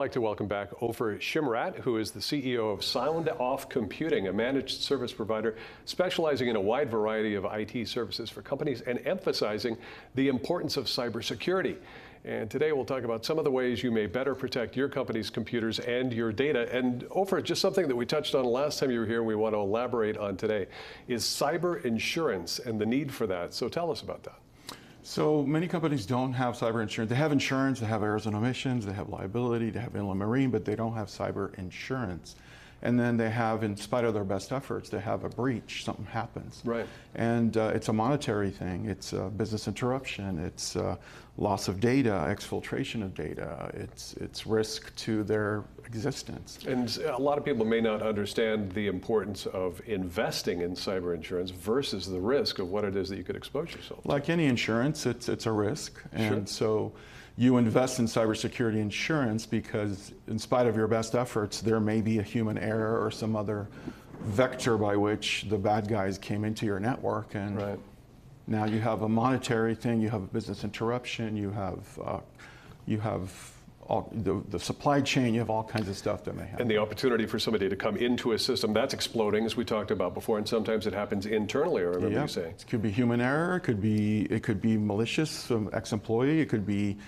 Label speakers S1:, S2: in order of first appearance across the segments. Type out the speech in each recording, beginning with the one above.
S1: I'd like to welcome back Ofer Shimrat, who is the CEO of Sound Off Computing, a managed service provider specializing in a wide variety of IT services for companies and emphasizing the importance of cybersecurity. And today we'll talk about some of the ways you may better protect your company's computers and your data. And Ofer, just something that we touched on last time you were here and we want to elaborate on today is cyber insurance and the need for that. So tell us about that.
S2: So many companies don't have cyber insurance. They have insurance, they have errors and omissions, they have liability, they have inland marine, but they don't have cyber insurance. And then they have, in spite of their best efforts, they have a breach, something happens.
S1: Right.
S2: And it's a monetary thing, it's a business interruption, it's loss of data, exfiltration of data, it's risk to their existence.
S1: And a lot of people may not understand the importance of investing in cyber insurance versus the risk of what it is that you could expose yourself to.
S2: Like any insurance, it's a risk. And
S1: Sure.
S2: so you invest in cybersecurity insurance because in spite of your best efforts, there may be a human error or some other vector by which the bad guys came into your network. And
S1: Right.
S2: now you have a monetary thing, you have a business interruption, you have all the supply chain, you have all kinds of stuff that may happen.
S1: And the opportunity for somebody to come into a system that's exploding, as we talked about before, and sometimes it happens internally, I remember you saying.
S2: It could be human error, it could be malicious, some ex-employee, it could be,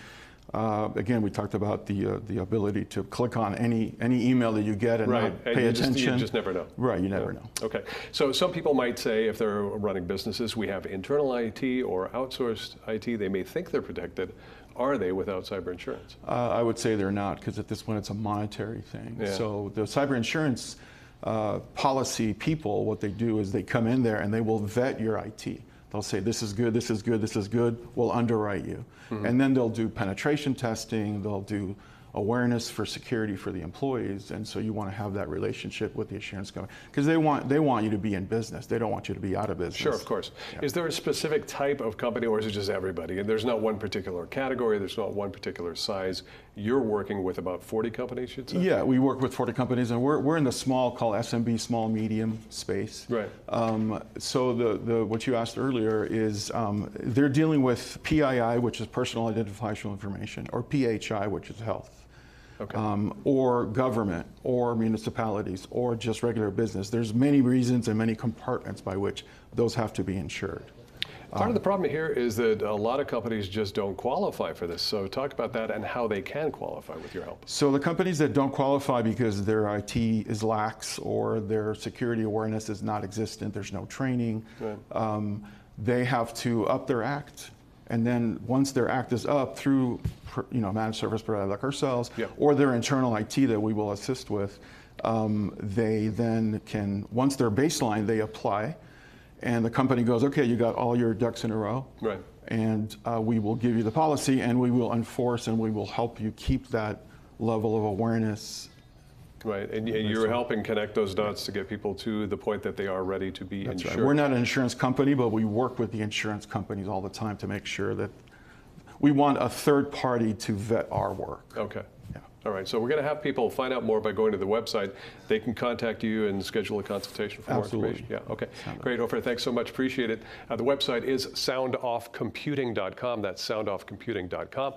S2: again, we talked about the ability to click on any email that you get and not pay attention.
S1: You just never know.
S2: Right, you never know.
S1: Okay, so some people might say if they're running businesses, we have internal IT or outsourced IT, they may think they're protected. Are they without cyber insurance?
S2: I would say they're not, because at this point it's a monetary thing.
S1: Yeah.
S2: So the cyber insurance policy people, what they do is they come in there and they will vet your IT. They'll say, this is good, this is good, this is good, we'll underwrite you. Mm-hmm. And then they'll do penetration testing, they'll do awareness for security for the employees, and so you want to have that relationship with the insurance company because they want you to be in business. They don't want you to be out of business.
S1: Sure, of course. Yeah. Is there a specific type of company, or is it just everybody? And there's not one particular category, there's not one particular size. You're working with about 40 companies, you'd say?
S2: Yeah, we work with 40 companies, and we're in the small, called SMB, small medium space.
S1: Right.
S2: So the what you asked earlier is they're dealing with PII, which is personal identifiable information, or PHI, which is health.
S1: Okay.
S2: Or government, or municipalities, or just regular business. There's many reasons and many compartments by which those have to be insured.
S1: Part of the problem here is that a lot of companies just don't qualify for this. So talk about that and how they can qualify with your help.
S2: So the companies that don't qualify because their IT is lax or their security awareness is not existent, there's no training, right. They have to up their act. And then once their act is up through, managed service provider like ourselves, yep. or their internal IT that we will assist with, they then can, once they're baseline, they apply, and the company goes, okay, you got all your ducks in a row,
S1: right.
S2: and we will give you the policy, and we will enforce, and we will help you keep that level of awareness.
S1: Right, and you're helping connect those dots to get people to the point that they are ready to be insured.
S2: Right. We're not an insurance company, but we work with the insurance companies all the time to make sure that we want a third party to vet our work.
S1: Okay.
S2: Yeah.
S1: All right, so we're going to have people find out more by going to the website. They can contact you and schedule a consultation for more information. Yeah, okay. Great, Ofer, thanks so much, appreciate it. The website is soundoffcomputing.com. That's soundoffcomputing.com.